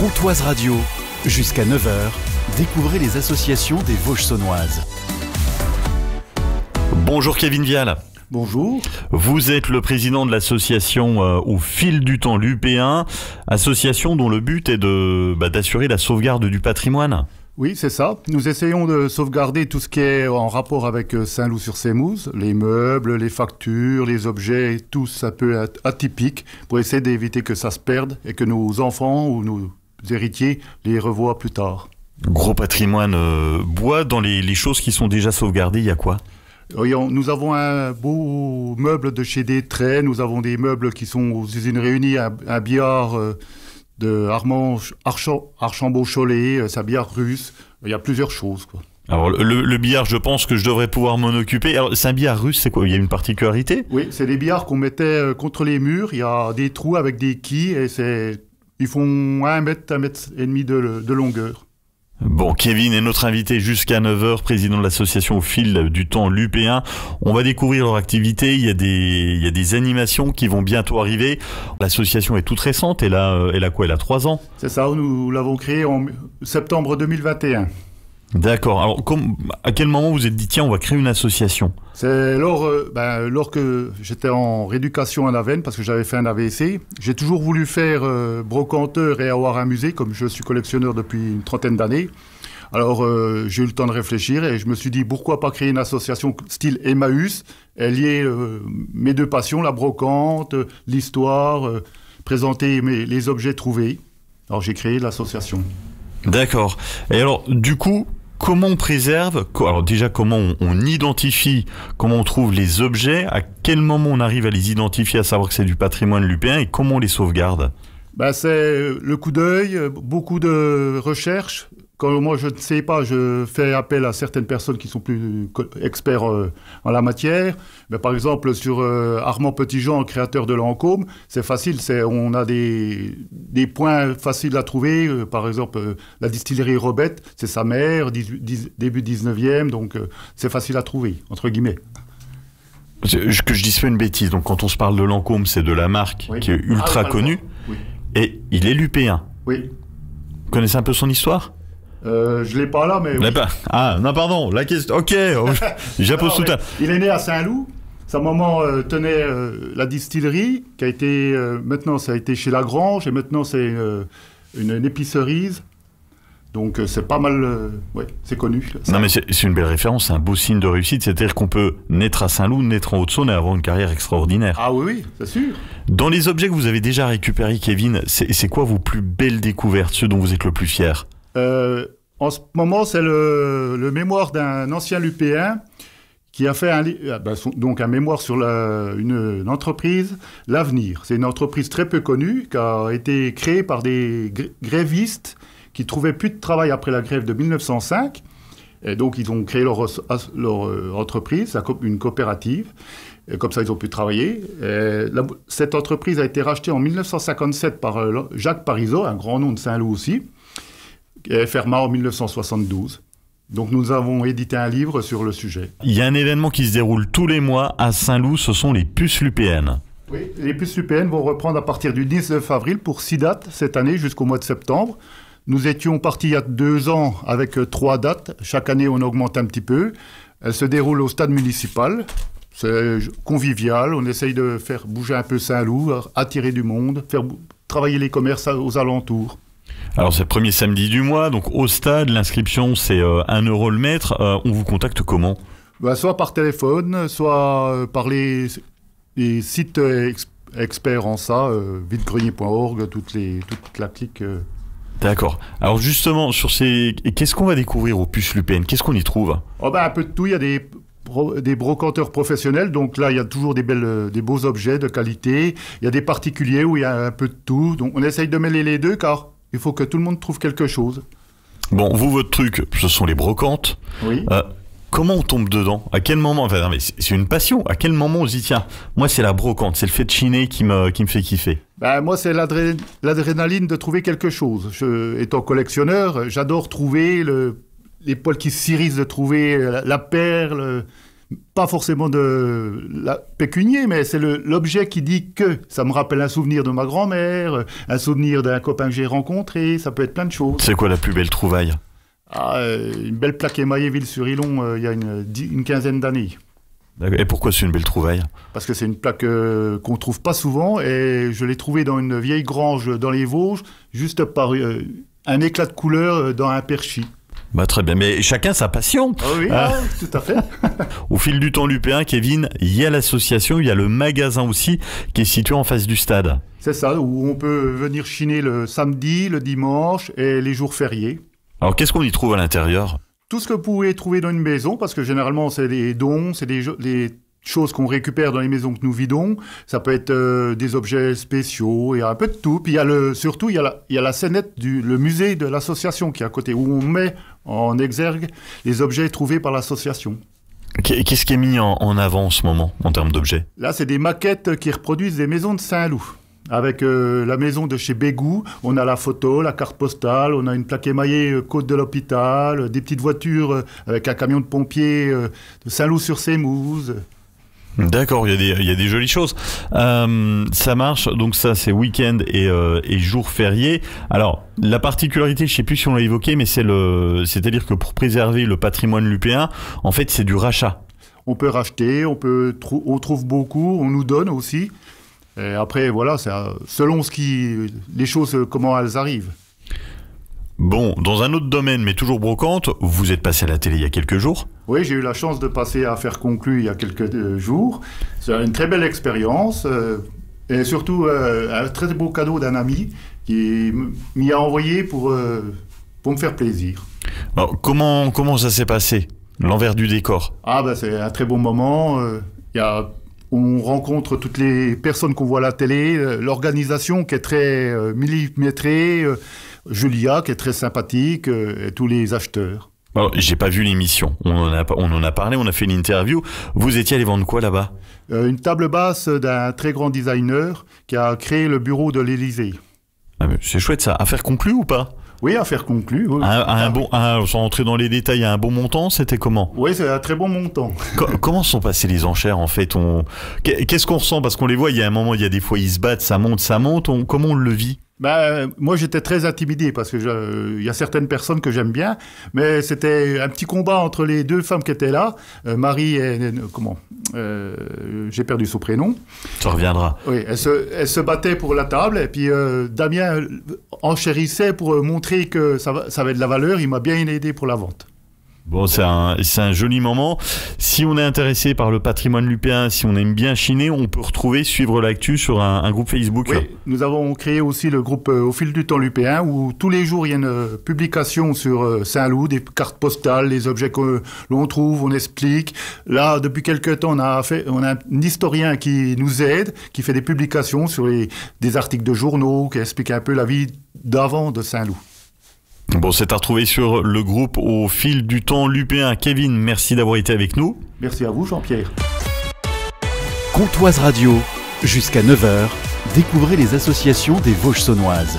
Comtoise Radio, jusqu'à 9 h, découvrez les associations des Vosges saunoises. Bonjour Kevin Vial. Bonjour. Vous êtes le président de l'association Au fil du temps, l'UP1, association dont le but est d'assurer la sauvegarde du patrimoine. Oui, c'est ça. Nous essayons de sauvegarder tout ce qui est en rapport avec Saint-Loup-sur-Semouse, les meubles, les factures, les objets, tout ça peut être atypique pour essayer d'éviter que ça se perde et que nos enfants ou nos héritiers les revoient plus tard. Gros patrimoine bois. Dans les choses qui sont déjà sauvegardées, il y a quoi ? Nous avons un beau meuble de chez Détrait, nous avons des meubles qui sont aux usines réunies, un billard de Archambault-Cholet, c'est un billard russe, il y a plusieurs choses, quoi. Alors le billard, je pense que je devrais pouvoir m'en occuper. Alors c'est un billard russe, c'est quoi ? Il y a une particularité ? Oui, c'est des billards qu'on mettait contre les murs, il y a des trous avec des quilles et ils font 1 mètre, 1,5 mètre de longueur. Bon, Kevin est notre invité jusqu'à 9 h, président de l'association Au fil du temps, l'UP1. On va découvrir leur activité, il y a des animations qui vont bientôt arriver. L'association est toute récente, elle a quoi ? Elle a 3 ans ? C'est ça, nous l'avons créée en septembre 2021. D'accord. Alors, à quel moment vous vous êtes dit, tiens, on va créer une association ? C'est lors que j'étais en rééducation à Navennes, parce que j'avais fait un AVC. J'ai toujours voulu faire brocanteur et avoir un musée, comme je suis collectionneur depuis une 30aine d'années. Alors, j'ai eu le temps de réfléchir et je me suis dit, pourquoi pas créer une association style Emmaüs, et lier mes deux passions, la brocante, l'histoire, présenter les objets trouvés. Alors, j'ai créé l'association. D'accord. Et alors, du coup, comment on préserve ? Alors déjà, comment on identifie, comment on trouve les objets ? À quel moment on arrive à les identifier, à savoir que c'est du patrimoine l'UP1 et comment on les sauvegarde ? C'est le coup d'œil, beaucoup de recherches. Quand moi je ne sais pas, je fais appel à certaines personnes qui sont plus experts en la matière. Mais par exemple, sur Armand Petitjean, créateur de Lancôme, c'est facile. On a des points faciles à trouver. Par exemple, la distillerie Robette, c'est sa mère, début 19e. Donc, c'est facile à trouver, entre guillemets. Que je dise pas une bêtise. Donc, quand on se parle de Lancôme, c'est de la marque qui est ultra connue. Oui. Et il est l'UP1. Oui. Vous connaissez un peu son histoire ? Je l'ai pas là, mais... Oui. Ah, non, pardon, la question... Ok, j'appose tout à... Il est né à Saint-Loup. Sa maman tenait la distillerie, qui a été... maintenant, ça a été chez Lagrange, et maintenant, c'est une épicerise. Donc, c'est pas mal... oui, c'est connu. Non, mais c'est une belle référence, c'est un beau signe de réussite. C'est-à-dire qu'on peut naître à Saint-Loup, naître en Haute-Saône et avoir une carrière extraordinaire. Ah oui, c'est sûr. Dans les objets que vous avez déjà récupérés, Kevin, c'est quoi vos plus belles découvertes, ceux dont vous êtes le plus fier ? En ce moment, c'est le mémoire d'un ancien Lupéen qui a fait un mémoire sur une entreprise, l'Avenir. C'est une entreprise très peu connue qui a été créée par des grévistes qui ne trouvaient plus de travail après la grève de 1905. Et donc, ils ont créé leur entreprise, une coopérative. Et comme ça, ils ont pu travailler. Cette entreprise a été rachetée en 1957 par Jacques Parizeau, un grand nom de Saint-Loup aussi, et ferma en 1972. Donc nous avons édité un livre sur le sujet. Il y a un événement qui se déroule tous les mois à Saint-Loup, ce sont les puces lupéennes. Oui, les puces lupéennes vont reprendre à partir du 19 avril pour 6 dates cette année jusqu'au mois de septembre. Nous étions partis il y a 2 ans avec 3 dates. Chaque année, on augmente un petit peu. Elles se déroulent au stade municipal. C'est convivial. On essaye de faire bouger un peu Saint-Loup, attirer du monde, faire travailler les commerces aux alentours. Alors c'est le premier samedi du mois, donc au stade, l'inscription c'est 1 € le mètre. On vous contacte comment ? Soit par téléphone, soit par les sites experts en ça, videgrenier.org, toute la clique. D'accord. Alors justement, qu'est-ce qu'on va découvrir aux puces lupéennes ? Qu'est-ce qu'on y trouve ? Un peu de tout, il y a des brocanteurs professionnels, donc là il y a toujours des beaux objets de qualité. Il y a des particuliers où il y a un peu de tout, donc on essaye de mêler les deux car il faut que tout le monde trouve quelque chose. Bon, vous, votre truc, ce sont les brocantes. Oui. Comment on tombe dedans ? À quel moment ? Enfin, non, mais c'est une passion. À quel moment on se dit, tiens, moi c'est la brocante, c'est le fait de chiner qui me fait kiffer ? Moi, c'est l'adrénaline de trouver quelque chose. Étant collectionneur, j'adore trouver les poils qui s'irissent, de trouver la perle, pas forcément de la pécunier, mais c'est l'objet qui dit que ça me rappelle un souvenir de ma grand-mère, un souvenir d'un copain que j'ai rencontré, ça peut être plein de choses. C'est quoi la plus belle trouvaille? Une belle plaque émaillée Ville-sur-Illon il y a une quinzaine d'années. Et pourquoi c'est une belle trouvaille? Parce que c'est une plaque qu'on trouve pas souvent et je l'ai trouvée dans une vieille grange dans les Vosges, juste par un éclat de couleur dans un perchis. Bah très bien, mais chacun sa passion. Ah oui, tout à fait. Au fil du temps l'UP1, Kevin, il y a l'association, il y a le magasin aussi qui est situé en face du stade. C'est ça, où on peut venir chiner le samedi, le dimanche et les jours fériés. Alors qu'est-ce qu'on y trouve à l'intérieur? Tout ce que vous pouvez trouver dans une maison, parce que généralement c'est des dons, c'est des choses qu'on récupère dans les maisons que nous vidons. Ça peut être des objets spéciaux, il y a un peu de tout. Puis surtout, il y a la scénette, le musée de l'association qui est à côté, où on met en exergue les objets trouvés par l'association. Qu'est-ce qui est mis en avant en ce moment, en termes d'objets? Là, c'est des maquettes qui reproduisent des maisons de Saint-Loup. Avec la maison de chez Bégou, on a la photo, la carte postale, on a une plaque émaillée côte de l'hôpital, des petites voitures avec un camion de pompiers de Saint-Loup-sur-Sémouze. D'accord, il y a des jolies choses. Ça marche, donc ça c'est week-end et jour férié. Alors, la particularité, je sais plus si on l'a évoqué, mais c'est-à-dire que pour préserver le patrimoine lupéen, en fait c'est du rachat. On peut racheter, on trouve beaucoup, on nous donne aussi. Et après, voilà, c'est selon les choses, comment elles arrivent. Bon, dans un autre domaine, mais toujours brocante, vous êtes passé à la télé il y a quelques jours. Oui, j'ai eu la chance de passer à Affaires conclues il y a quelques jours. C'est une très belle expérience et surtout un très beau cadeau d'un ami qui m'y a envoyé pour me faire plaisir. Alors, comment ça s'est passé? L'envers du décor? C'est un très bon moment. On rencontre toutes les personnes qu'on voit à la télé, l'organisation qui est très millimétrée, Julia qui est très sympathique, et tous les acheteurs. Alors, j'ai pas vu l'émission. On en a parlé, on a fait une interview. Vous étiez allé vendre quoi là-bas? Une table basse d'un très grand designer qui a créé le bureau de l'Élysée. Ah, c'est chouette ça. Affaire conclue ou pas? Oui, affaire conclue. Oui. Sans rentrer dans les détails, un bon montant, c'était comment? Oui, c'est un très bon montant. Comment sont passées les enchères en fait? Qu'est-ce qu'on ressent? Parce qu'on les voit, il y a un moment, il y a des fois ils se battent, ça monte. Comment on le vit? Moi, j'étais très intimidé parce que y a certaines personnes que j'aime bien, mais c'était un petit combat entre les deux femmes qui étaient là. Marie et... j'ai perdu son prénom. Ça reviendra. Oui, elle se battait pour la table et puis Damien enchérissait pour montrer que ça avait de la valeur. Il m'a bien aidé pour la vente. Bon, c'est un joli moment. Si on est intéressé par le patrimoine lupéen, si on aime bien chiner, on peut suivre l'actu sur un groupe Facebook. Oui, nous avons créé aussi le groupe Au fil du temps lupéen où tous les jours il y a une publication sur Saint-Loup, des cartes postales, les objets que l'on trouve, on explique. Là, depuis quelques temps, on a un historien qui nous aide, qui fait des publications sur des articles de journaux, qui expliquent un peu la vie d'avant de Saint-Loup. Bon, c'est à retrouver sur le groupe Au fil du temps lupéen. Kevin, merci d'avoir été avec nous. Merci à vous, Jean-Pierre. Comtoise Radio, jusqu'à 9h, découvrez les associations des Vosges saunoises.